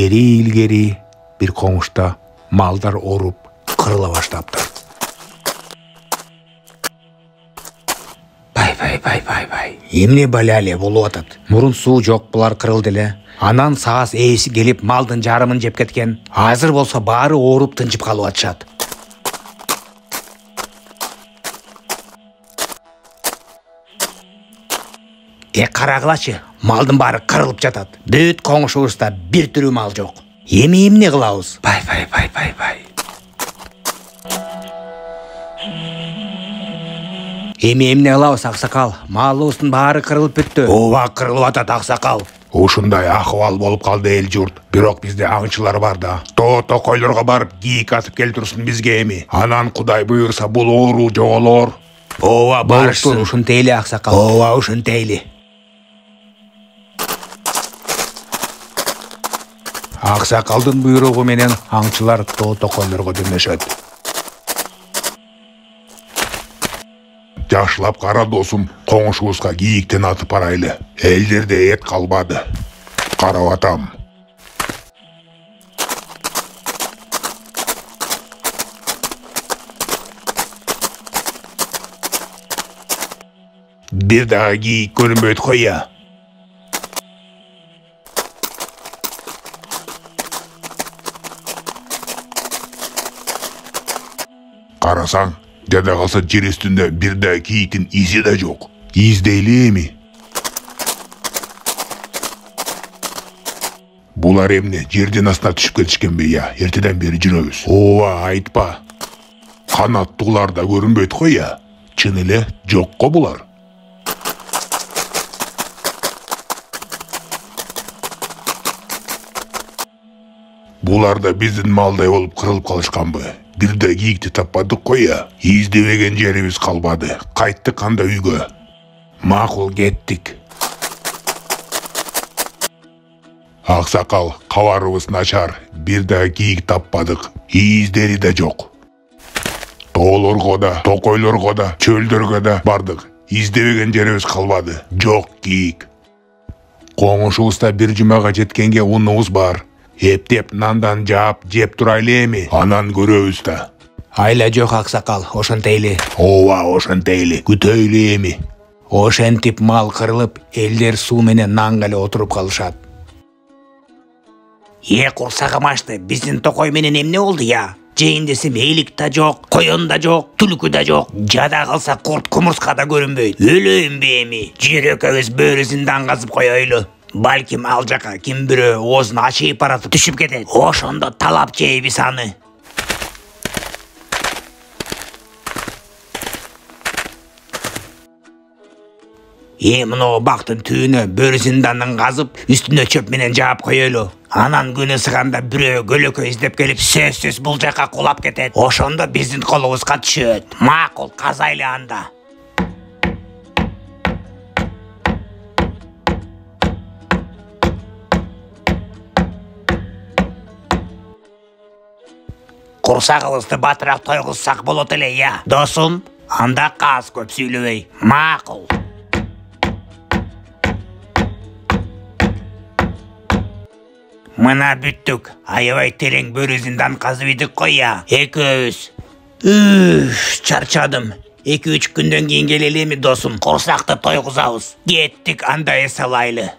илгери бир коңушта малдар оруп кырыла баштаптыр. Бай. Эмне баляле болуп атат. Мурун суу жок, булар кырылды эле. Анан саас ээси келип малдын жарымын жеп кеткен. Азыр болсо баары ооруп тынчып калып атышат. Карагылачы, малдын баары кырылып жатат. Бүт коңушубузда бир түрү мал жок. Эмне кылабыз? Бай. Эмне кылабыз, аксакал? Малыбыздын баары кырылып бүттү. Ооба, кырылып атат, аксакал. Ушундай ахыбал болуп калды эл журт. Бирок бизде аңчылар бар да. Токойлорго барып кийик атып келтирсин бизге эми. Анан Кудай буйрса бул оору жоголор. Ооба, барышсын. Ушунтейли, аксакал. Ооба, ушунтейли. Аксакалдын буйругу менен аңчылар токойлорго дөмөшөт. Жашылап кара досум, коңушубузга кийиктен атып барайлы. Элдерде эт калбады. Карап атам. Бир дагы кийик көрүнбөйт коя. Карасаң, жада калса жер үстүндө бир да кийиктин изи да жок. Издейли эми. Булар эмне жердин астына түшүп кетишкенби я? Эртеден бери жүрөбүз. Ооба, айтпа. Канаттуулар да көрүнбөйт го я. Чын эле жокко булар. Булар да биздин малдай болуп кырылып калышканбы? Бир да кийикти таппадык коя. Издебеген жерибиз калбады. Кайттык анда үйгө. Макул, кеттик. Аксакал, кабарыбыз начар. Бир да кийик таппадык. Издери да жок. Тоолорго да, токойлорго да, чөлдөргө да бардык. Издебеген жерибиз калбады. Жок кийик. Коңушубузда бир жумага жеткенге унубуз бар. Эптеп нандан жаап жеп турайлы эми, анан көрөбүз да. Айла жок, аксакал, ошентейли. Ооба, ошентейли. Күтөйлү эми. Ошентип мал кырылып, элдер суу менен нанга эле отуруп калышат. Курсагым ачты, биздин токой менен эмне болду я? Жейин десем элик да жок, коён да жок, түлүкү да жок. Жада калса курт кумурска да көрүнбөйт. Өлөйүмбү эми? Жүрөкөбүз бөрүсүндөн казып коёйлу. Балким ал жака ким бирөө оозун ачыйып баратып түшүп кетет. Ошондо талап жейбиз аны. Мына бактын түбүнө бөрүсүндөн казып, үстүнө чөп менен жаап коёлу. Анан күнү сыганда бирөө көлөкө издеп келип, сөзсүз бул жака кулап кетет. Ошондо биздин колубузга түшөт. Макул, казайлы анда. Курсагыбызды батыраак тойгузсак болот эле я. Досум, анда каз көп сүйлөбөй. Макул. Мына бүттүк. Аябай терең бөрүзүндөн казып идик го я. Экөөбүз. Чарчадым. 2-3 күндөн кийин келели эми досум. Курсакты тойгузабыз. Кеттик, анда эс алайлы.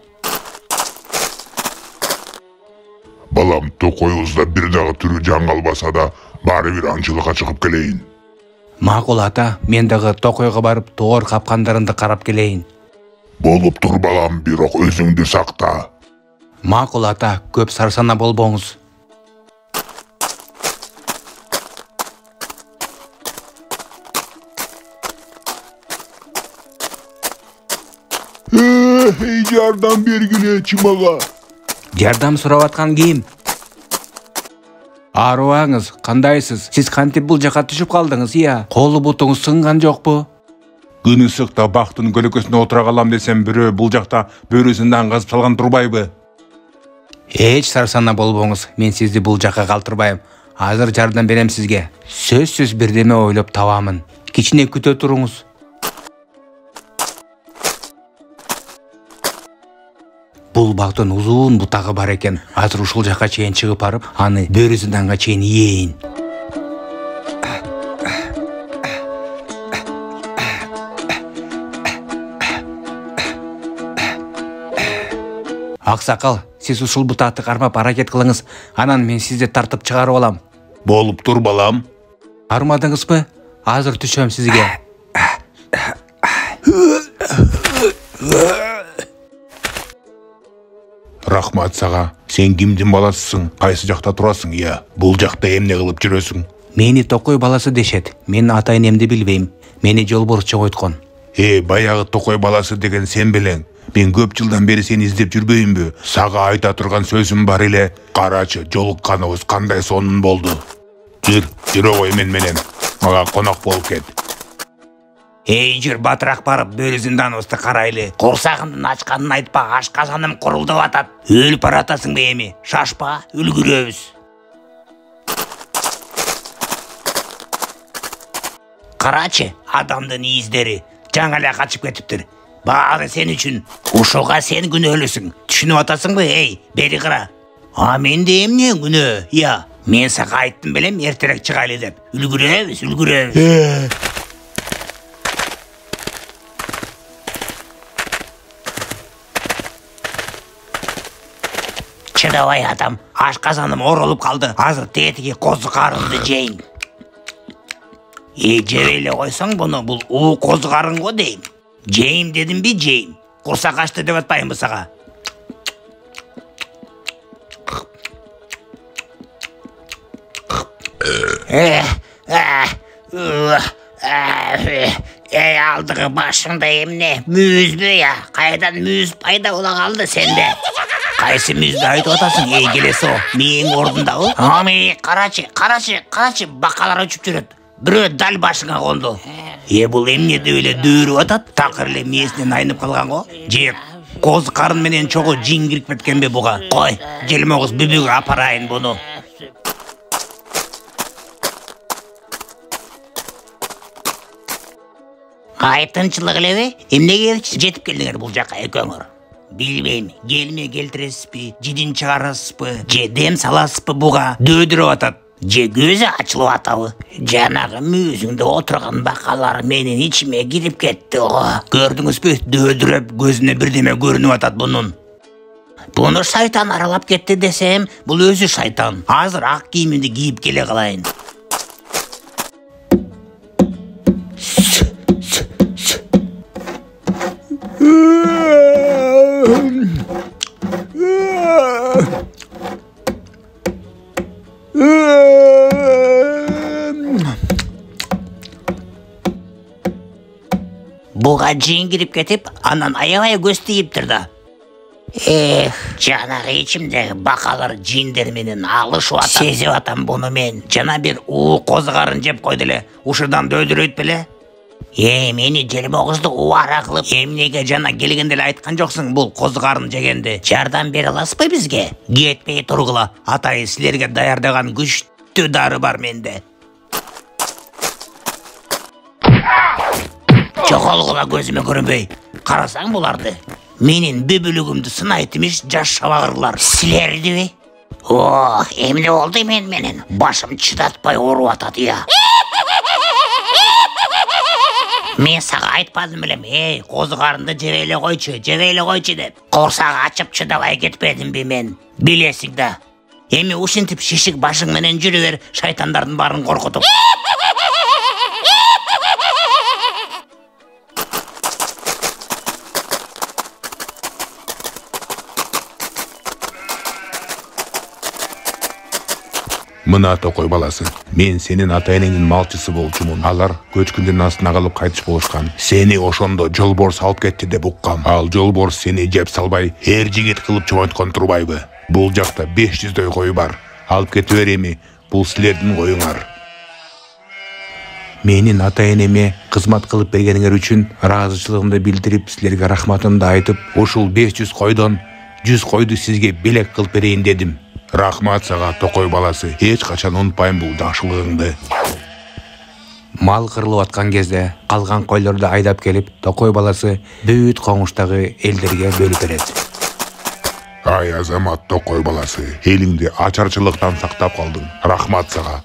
Балам, токойубузда бир дагы түрү жан калбаса да, баары бир аңчылыкка чыгып келейин. Макул ата, мен дагы токойго барып тоор капкандарымды карап келейин. Болуп тур балам, бирок өзүңдү сакта. Макул ата, көп сарсана болбоңуз. Жардам бергиле, чымага. Жардам сурап аткан ким? Арыбаңыз, кандайсыз? Сиз кантип бул жака түшүп калдыңыз, я? Колу бутуңуз сынган жокпу? Күн ысыкта бактын көлөкөсүнө отура калам десем, бирөө бул жакта бөрүсүндөн казып салган турбайбы? Эч сарсана болбоңуз, мен сизди бул жака калтырбайм. Азыр жардам берем сизге. Сөзсүз бирдеме ойлоп табамын. Кичине күтө туруңуз. Бул багтын узун бутагы бар экен. Азыр ушул жакка чейин чыгып барып, аны бөрүзүнданга чейин ийейин. Аксакал, сиз ушул бутакты кармап аракет кылыңыз, анан мен сизди тартып чыгарып алам. Болуп тур балам. Армадыңызбы? Азыр түшөм сизге. Рахмат сага. Сен кимдин баласысың? Кайсы жакта турасың? Я, бул жакта эмне кылып жүрөсүң? Мени Токой баласы дешет. Мен ата-энемди билбейм. Мени жолборс чогойткон. Баягы Токой баласы деген сен белең. Мен көп жылдан бери сени издеп жүрбөйүмбү? Сага айта турган сөзүм бар эле. Карачы, жолукканыбыз кандай сонун болду. Жүрө кой мен менен. Мага конок болуп кет. Жүр, батыраак барып бөрүзүнданыбызды карайлы. Курсагымдын ачканын айтпа, ашказаным курулдуп атат. Өлүп баратасыңбы эми? Шашпа, үлгүрөбүз. Карачы, адамдын издери жаңа эле качып кетиптир. Баары сен үчүн. Ушуга сен күнөөлүсүң. Түшүнүп атасыңбы? Бери кара. А менде эмне күнөө? Я, мен сага айттым белем, эртерээк чыгайлы деп. Үлгүрөбүз. Чыдабай адам, ашказаным оролуп калды. Азыр тетиги козу карынды жейин. Жебей эле койсоң буну, бул уу козу карын го дейм. Жейим дедимби, жейим. Курсак ачты деп атпаймынбы сага? Алдыгы башыңда эмне? Мүзбү я? Кайдан мүз пайда бола калды сенде? Кайсы мүздү айтып атасың? Келесо, менин ордундабы? Карачы, бакалар учуп жүрөт. Бирөө дал башыңа конду. Бул эмне деп эле дөөрүп атат? Такыр эле мээсинен айнып калган го? Же коз карын менен чогуу жин кирип кеткенби буга? Кой, желмогуз бүбүгө апарайын буну. Тынчылык элеби? Эмнеге жетип келдиңер бул жакка экөөңөр? Билбейм, келме келтиресизби, жидин чыгарасызбы, же дем саласызбы буга? Дөөдүрүп атат, же көзү ачылып атабы? Жанагы мүйүзүңдө отурган бакалар менин ичиме кирип кетти го. Көрдүңүзбү? Дөөдүрөп көзүнө бирдеме көрүнүп атат бунун. Буну шайтан аралап кетти десем, бул өзү шайтан. Азыр ак кийимимди кийип келе калайын. Буга жин кирип кетип, анан аябай көз тийиптир да. Жанагы ичимдеги бакалар жиндер менен алышып атат. Сезип атам буну мен. Жана бир уу козу карын жеп койду эле. Ушудан дөөдүрөйт беле? Мени желмогузду убара кылып, эмнеге жана келгенде эле айткан жоксуң бул козу карын жегенди? Жардам бере аласызбы бизге? Кетпей тургула. Атайын силерге даярдаган күчтүү дары бар менде. Жоголгула көзүмө көрүнбөй. Карасаң буларды. Менин бүбүлүгүмдү сынайт имиш жаш шабагырлар. Силердиби? Эмне болду менен? Башым чыдатпай ооруп атат я. Мен сага айтпадым белем, козу карынды жебей эле койчу деп. Курсак ачып чыдабай кетпедимби мен? Билесиң да. Эми ушинтип шишик башың менен жүрө бер, шайтандардын баарын коркутуп. Мына Токой баласы, мен сенин ата-энеңдин малчысы болчумун. Алар көчкүндүн астына калып кайтыш болушкан. Сени ошондо жолборс алып кетти деп уккам. Ал жолборс сени жеп салбай, жигит кылып чоңойткон турбайбы? Бул жакта 500дөй кою бар. Алып кете береми, бул силердин коюңар. Менин ата-энеме кызмат кылып бергениңер үчүн ыраазычылыгымды билдирип, силерге рахматымды айтып, ушул 500 койдон 100 койду сизге белек кылып берейин дедим. Рахмат сага Токой баласы, эч качан унутпайм бул жакшылыгыңды. Мал кырылып аткан кезде калган койлорду айдап келип, Токой баласы бүт коңуштагы элдерге бөлүп берет. Ай Азамат Токой баласы, элиңди ачарчылыктан сактап калдың. Рахмат сага.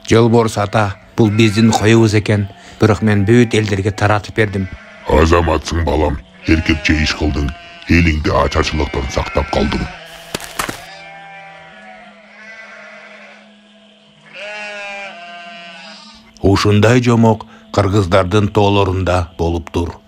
Жолборс ата, бул биздин коюбуз экен. Бирок мен бүт элдерге таратып бердим. Азаматсың балам, эркекче иш кылдың, элиңди ачарчылыктан сактап калдың. Ушундай жомок кыргыздардын тоолорунда болуптур.